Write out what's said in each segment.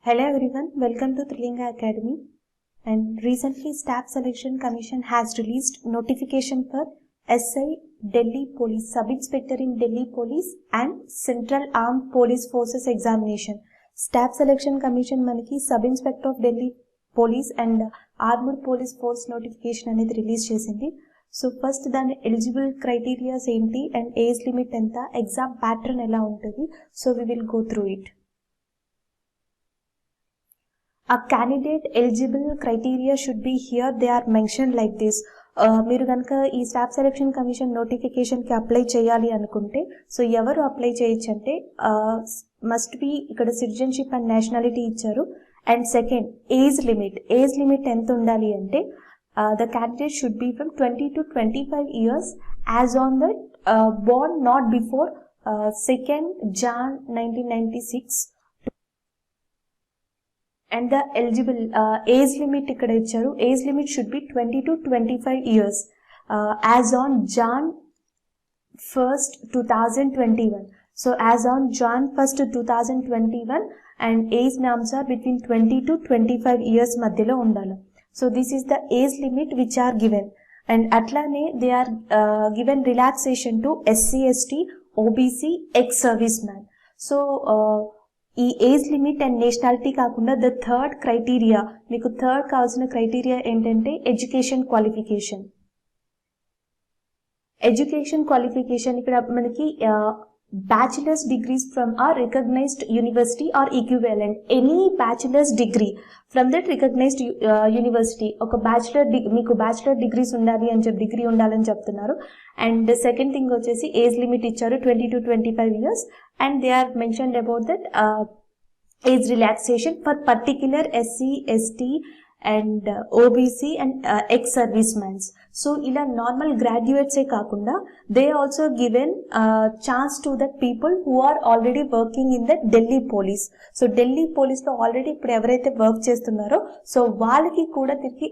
Hello everyone, welcome to Trilinga Academy. And recently Staff Selection Commission has released notification for SI Delhi Police, Sub-Inspector in Delhi Police and Central Armed Police Forces Examination. Staff Selection Commission manaki Sub-Inspector of Delhi Police and Armed Police Force notification అనేది release చేసింది. So first దాని eligible criterias ఏంటి and age limit ఎంత, exam pattern ఎలా ఉంటుంది, so we will go through it. A candidate eligible criteria should be here. They are mentioned like this. మీరు కనుక ఈ స్టాఫ్ సెలెక్షన్ కమిషన్ నోటిఫికేషన్కి అప్లై చేయాలి అనుకుంటే సో ఎవరు అప్లై చేయొచ్చు అంటే మస్ట్ బి ఇక్కడ సిటిజన్షిప్ అండ్ నేషనాలిటీ ఇచ్చారు. అండ్ సెకండ్ ఏజ్ లిమిట్ ఎంత ఉండాలి అంటే the candidate should be from 20 to 25 years as on the born not before 2nd Jan 1996. And the eligible age limit ikkada icharu. Age limit should be 20 to 25 years as on Jan 1st 2021. So as on Jan 1st 2021 and age norms are between 20 to 25 years madhyalo undala. So this is the age limit which are given, and atlane they are given relaxation to SC ST OBC ex serviceman. So ఈ age limit and nationality కాకుండా the third criteria, మీకు third కావాల్సిన criteria ఏంటంటే education qualification ఇక్కడ మనకి bachelor's degrees from a recognised university or equivalent, any bachelor's degree from that recognised university. ఒక మీకు bachelor degrees ఉండాలి అని డిగ్రీ ఉండాలని చెప్తున్నారు. అండ్ సెకండ్ థింగ్ వచ్చేసి ఏజ్ లిమిట్ ఇచ్చారు 20 to 25 years and they are mentioned about that age relaxation for particular SC ST and OBC and ex-servicemen. So ila normal graduates e kakunda they also given chance to the people who are already working in the Delhi police. So Delhi police lo already ఇప్పుడు ఎవరైతే work చేస్తున్నారో so వాళ్ళకి కూడా తిరిగి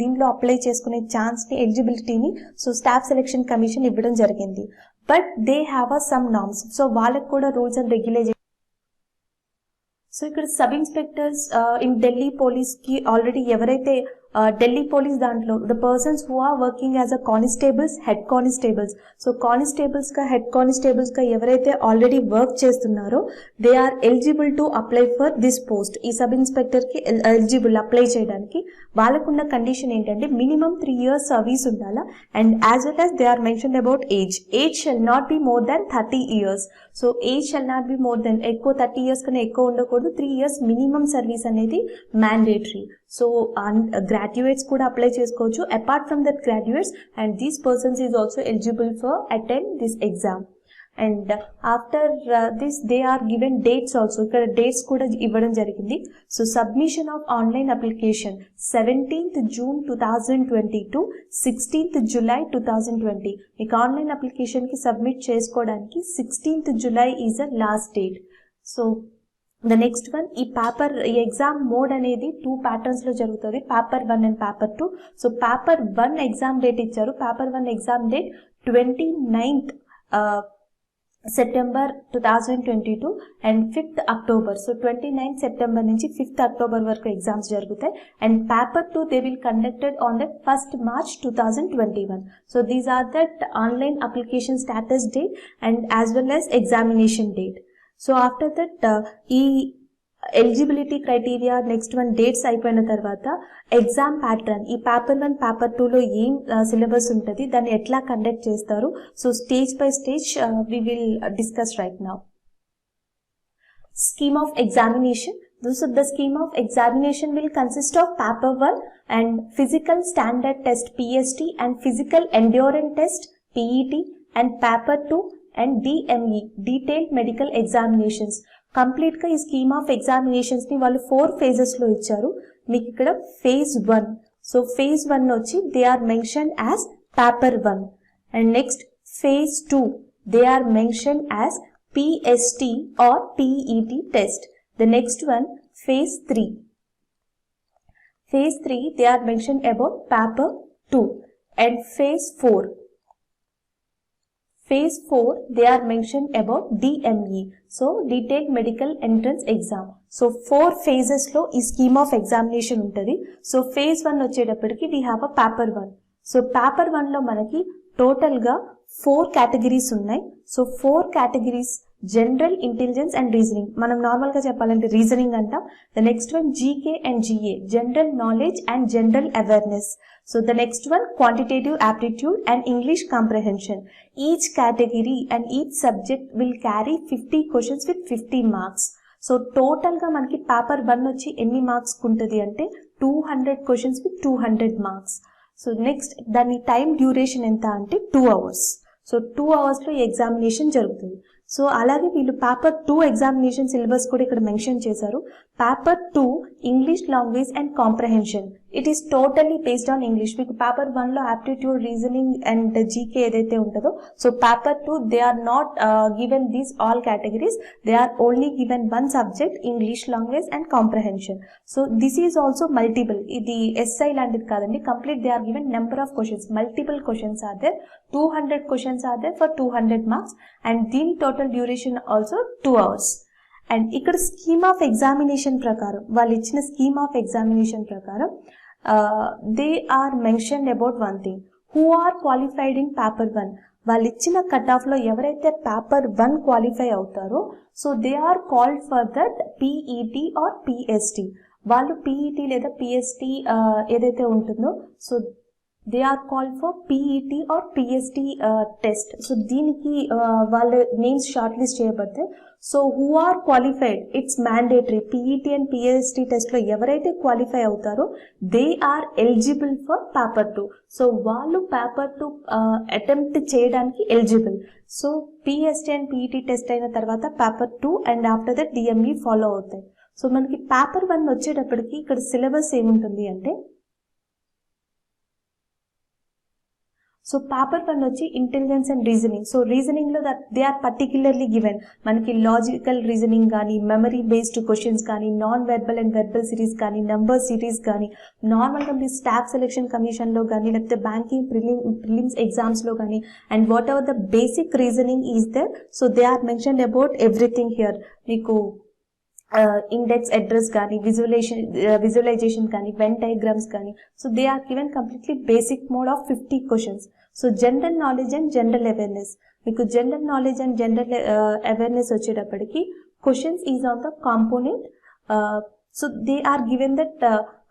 దీంట్లో apply చేసుకునే chance ని ఎలిజిబిలిటీని సో స్టాఫ్ సెలెక్షన్ కమిషన్ ఇవ్వడం జరిగింది. But they have some norms. So వాళ్ళకి కూడా రూల్స్ అండ్ రెగ్యులేషన్. సో ఇక్కడ sub inspectors in Delhi police కి ఆల్రెడీ ఎవరైతే ఢిల్లీ పోలీస్ దాంట్లో the persons who are working as a constables, head constables. So constables గా head constables గా ఎవరైతే ఆల్రెడీ వర్క్ చేస్తున్నారో they are eligible to apply for this post. ఈ sub inspector కి eligible apply చేయడానికి వాళ్ళకున్న కండిషన్ ఏంటంటే మినిమం 3 years సర్వీస్ ఉండాలా. And as well as they are mention about age shall not be more than 30 years. So age shall not be more than 30 years కన్నా ఎక్కువ ఉండకూడదు. 3 years minimum service అనేది mandatory. So graduates కూడా apply చేసుకోవచ్చు. Apart from that graduates and these persons is also eligible for attend this exam. And after this they are given dates also. ఇక్కడ dates కూడా ఇవ్వడం జరిగింది. So submission of online application 17th June 2020 to 16th July 2020. మీకు online application కి submit చేసుకోవడానికి 16th July is a last date. So the next one, ఈ exam mode అనేది 2 patterns లో జరుగుతుంది, paper 1 and paper 2. So paper 1 exam date ఇచ్చారు. Paper 1 exam date 29th September 2022 and 5th October. So 29th September నుంచి 5th October వరకు exams జరుగుతాయి. And paper 2 they will conducted on the 1st March 2021. So these are that online application status date and as well as examination date. So after that ఈ eligibility criteria next one dates అయిపోయిన తర్వాత exam pattern, ఈ paper 1 paper 2లో ఏం syllabus ఉంటుంది, దాన్ని ఎట్లా conduct చేస్తారు, so stage by stage we will discuss right now. Scheme of examination. The scheme of examination will consist of paper 1 and physical standard test PST and physical endurance test PET and paper 2 and DME detailed medical examinations. Complete గా ఈ scheme of examinations ని వాళ్ళు 4 phases లో ఇచ్చారు. మీకు ఇక్కడ phase 1. So phase 1 వచ్చి they are mention as paper 1 and next phase 2 they are mention as PST or PET test. The next one phase 3. Phase 3 they are mentioned about paper 2 and phase 4. Phase 4, they are mentioned about DME. So, Detailed Medical Entrance Exam. So, 4 phases లో ఈ scheme of examination ఉంటుంది. So, phase 1 వచ్చేటప్పటికి we have a paper 1. So, paper 1 లో మనకి టోటల్గా 4 categories ఉన్నాయి. So 4 categories general intelligence and reasoning. మనం నార్మల్గా చెప్పాలంటే రీజనింగ్ అంటాం. The next one GK and GA, general knowledge and general awareness. So the next one quantitative aptitude and English comprehension. Each category and each subject will carry 50 questions with 50 marks. So టోటల్గా మనకి paper 1 వచ్చి ఎన్ని marks ఉంటుంది అంటే 200 questions with 200 marks. So next దాని time duration ఎంత అంటే 2 hours. So 2 hours ఈ ఎగ్జామినేషన్ జరుగుతుంది. సో అలాగే వీళ్ళు పేపర్ 2 ఎగ్జామినేషన్ సిలబస్ కూడా ఇక్కడ మెన్షన్ చేశారు. Paper 2 English language and comprehension. It is totally based on English. మీకు పేపర్ 1లో ఆప్టిట్యూడ్, రీజనింగ్ అండ్ జీకే ఏదైతే ఉంటుందో, so paper 2 they are not given these all categories. They are only given one subject, English language and comprehension. So this is also multiple. ఇది SI లాంటిది కాదండి. Complete they are given number of questions. Multiple questions are there. 200 questions are there for 200 marks and దీని total duration also 2 hours. And ఇక్కడ scheme of examination ప్రకారం, వాళ్ళు ఇచ్చిన scheme of examination ప్రకారం they are mentioned about one thing, who are qualified in paper 1. వాళ్ళు ఇచ్చిన కట్ ఆఫ్లో ఎవరైతే పేపర్ 1 క్వాలిఫై అవుతారో, so they are called for that PET or PST. వాళ్ళు పీఈటీ లేదా పిఎస్టీ ఏదైతే ఉంటుందో, so they are called for PET or PST test. So దీనికి వాళ్ళ నేమ్స్ షార్ట్ లిస్ట్ చేయబడతాయి. So who are qualified, it's mandatory. PET and PST టెస్ట్లో ఎవరైతే qualify అవుతారో they are eligible for paper 2. So వాళ్ళు పేపర్ 2 అటెంప్ట్ చేయడానికి eligible. So PST and PET test అయిన తర్వాత paper 2 and after that DME follow అవుతాయి. So మనకి paper 1 వచ్చేటప్పటికి ఇక్కడ సిలబస్ ఏముంటుంది అంటే, సో పేపర్ 1 వచ్చి ఇంటెలిజెన్స్ అండ్ రీజనింగ్. సో రీజనింగ్లో దే ఆర్ పర్టిక్యులర్లీ గివెన్. మనకి లాజికల్ రీజనింగ్ కానీ, మెమరీ బేస్డ్ క్వశ్చన్స్ కానీ, non verbal and verbal series కానీ, నంబర్ సిరీస్ కానీ, నార్మల్గా మీ స్టాఫ్ సెలెక్షన్ కమిషన్లో కానీ, లేకపోతే బ్యాంకింగ్ ప్రిలిమ్స్ ఎగ్జామ్స్లో కానీ, and whatever the basic reasoning is there. So they are mentioned about everything here. మీకు ఇండెక్స్ అడ్రస్ కానీ, విజువలైజేషన్ కానీ, వెన్ డయాగ్రామ్స్ కానీ, so they are given completely basic mode of 50 questions. So general knowledge and general awareness. మీకు general knowledge and general awareness వచ్చేటప్పటికి questions is on the component. So they are given that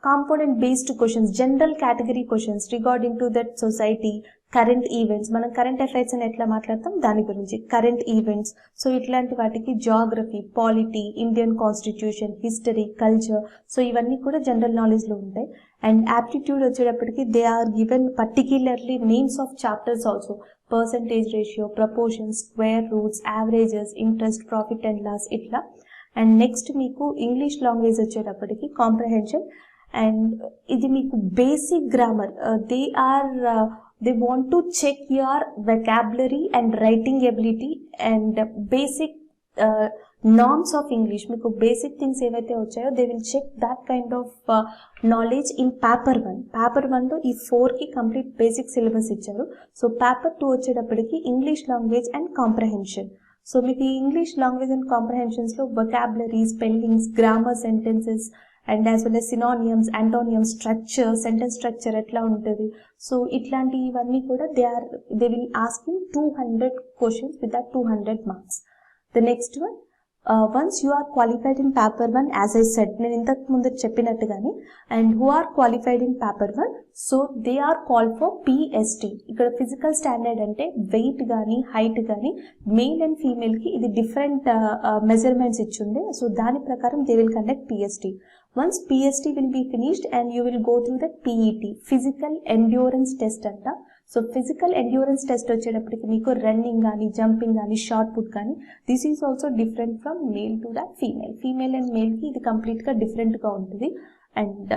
component based questions, general category questions regarding to that society, current events. మనం current affairs అని ఎట్లా మాట్లాడతాం దాని గురించి, current events. So ఇట్లాంటి వాటికి geography, polity, Indian constitution, history, culture, so ఇవన్నీ కూడా జనరల్ నాలెడ్జ్లో ఉంటాయి. అండ్ యాప్టిట్యూడ్ వచ్చేటప్పటికి they are given particularly names of chapters also, percentage ratio, proportions, square roots, averages, interest, profit and loss, ఇట్లా. And next మీకు English language వచ్చేటప్పటికి comprehension. And ఇది మీకు basic grammar. they want to check your vocabulary and writing ability and basic norms of English. మీకు basic things ఏవైతే వచ్చాయో they will check that kind of knowledge in paper 1. Paper 1లో ఈ 4కి complete basic syllabus ఇచ్చారు. So paper 2 వచ్చేటప్పటికి English language and comprehension. So మీకు ఈ ఇంగ్లీష్ లాంగ్వేజ్ అండ్ కాంప్రహెన్షన్స్లో vocabulary, spellings, grammar, sentences and as well as synonyms, antonyms, structure, sentence structure ఎట్లా ఉంటుంది. సో ఇట్లాంటివన్నీ కూడా they will asking 200 questions with that 200 marks. The next one, once you are qualified in paper 1, as I said, నేను ఇంతకు ముందు చెప్పినట్టుగానే, and who are qualified in paper 1, so they are called for PST. ఇక్కడ physical standard అంటే weight కానీ, height కానీ, male and ఫీమేల్కి ఇది డిఫరెంట్ మెజర్మెంట్స్ ఇచ్చింది. సో దాని ప్రకారం they will conduct PST. Once PST will be finished and you will go through the PET, physical endurance test anta. So physical endurance test వచ్చేటప్పటికి మీకు running కానీ, jumping కానీ, shot put కానీ, this is also different from male to the female. Female and మేల్కి ఇది కంప్లీట్గా డిఫరెంట్గా ఉంటుంది. అండ్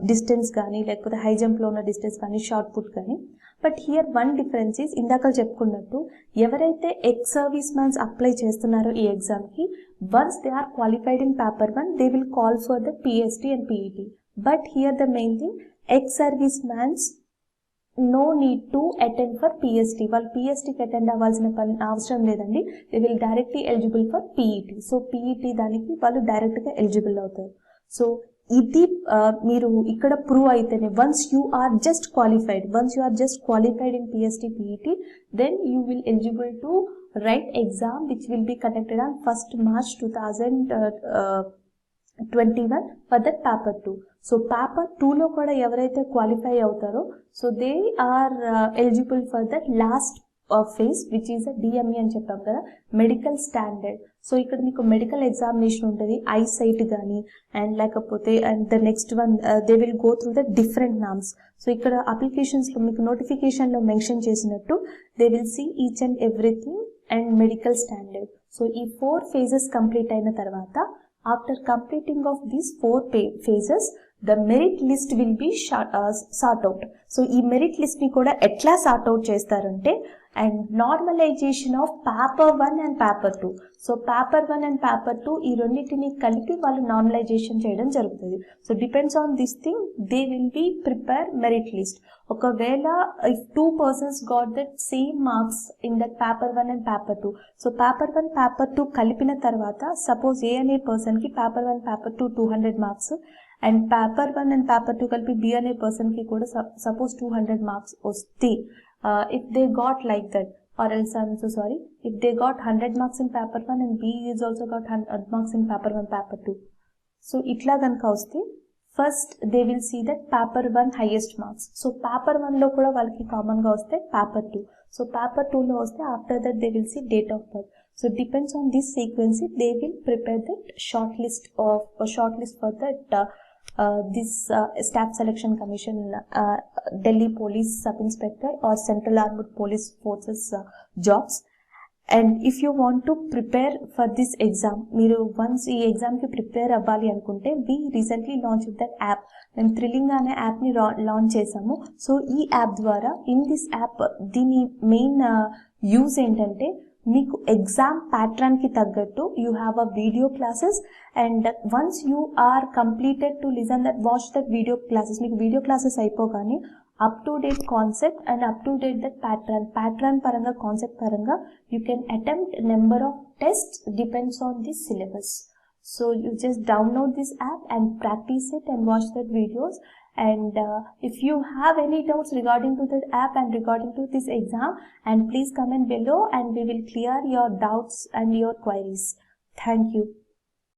డిస్టెన్స్ కానీ, లేకపోతే హై జంప్లో ఉన్న డిస్టెన్స్ కానీ, షార్ట్ పుట్ కానీ. But here one difference is, ఇందాక చెప్పుకున్నట్టు ఎవరైతే ఎక్స్ సర్వీస్ మ్యాన్స్ అప్లై చేస్తున్నారో ఈ ఎగ్జామ్కి, once they are qualified in paper 1, they will call for the PST and PET. But here the main thing, ex-servicemans no need to attend for PST. వాళ్ళు పిఎస్టీకి attend అవ్వాల్సిన పని అవసరం లేదండి. They will directly eligible for PET. So PET దానికి వాళ్ళు డైరెక్ట్గా eligible అవుతారు. సో ఇది మీరు ఇక్కడ ప్రూవ్ అయితేనే, once you are just qualified in PST PET, then you will eligible to write exam which will be conducted on 1st March 2021 for that paper 2. So paper 2లో కూడా ఎవరైతే క్వాలిఫై అవుతారో so they are eligible for that last phase which is a DME అని చెప్పాం కదా, medical standard. So ఇక్కడ మీకు medical examination ఉంటుంది, ఐ సైట్ కానీ అండ్ లేకపోతే and the next one they will go through the different norms. So ఇక్కడ అప్లికేషన్స్లో మీకు నోటిఫికేషన్లో మెన్షన్ చేసినట్టు they will see each and everything and medical standard. So ఈ 4 phases కంప్లీట్ అయిన తర్వాత, after completing of these 4 phases the merit list will be sort out. So ఈ merit list ని కూడా ఎట్లా సార్ట్ అవుట్ చేస్తారంటే, and normalisation of paper 1 and paper 2. So paper 1 and paper 2 ఈ రెండింటిని కలిపి వాళ్ళు నార్మలైజేషన్ చేయడం జరుగుతుంది. So depends on this thing they will be prepare merit list. ఒకవేళ if 2 persons got that same marks in that paper 1 and paper 2, so paper 1 paper 2 కలిపిన తర్వాత suppose ఏ అనే పర్సన్ కి paper 1 paper 2 200 marks and paper 1 and paper 2 కలిపి B అనే person కి కూడా suppose 200 marks వస్తే, if they got like that, or else I'm so sorry, if they got 100 marks in paper 1 and B is also got 100 marks in paper 1 paper 2, so itla ganaka vaste first they will see that paper 1 highest marks. So paper 1 lo kuda valki common ga vaste paper 2, so paper 2 lo vaste after that they will see date of birth. So depends on this sequence they will prepare that shortlist for that this Staff Selection Commission, Delhi Police Sub Inspector or Central Armed Police Forces jobs. And if you want to prepare for this exam, మీరు once ఈ exam కి prepare అవ్వాలి అనుకుంటే, we recently launched that app. మేము thrilling అనే యాప్ని launch చేసాము. So ఈ యాప్ ద్వారా, ఇన్ దిస్ యాప్ దీని మెయిన్ యూజ్ ఏంటంటే, మీకు ఎగ్జామ్ ప్యాటర్న్ కి తగ్గట్టు you have a video classes and once you are completed to listen that watch that video classes, మీకు వీడియో క్లాసెస్ అయిపోగానే up to date concept and up to date that pattern పరంగా, concept పరంగా you can attempt number of test depends on this syllabus. So you just download this app and practice it and watch that videos. And if you have any doubts regarding to that app and regarding to this exam, and please comment below and we will clear your doubts and your queries. Thank you.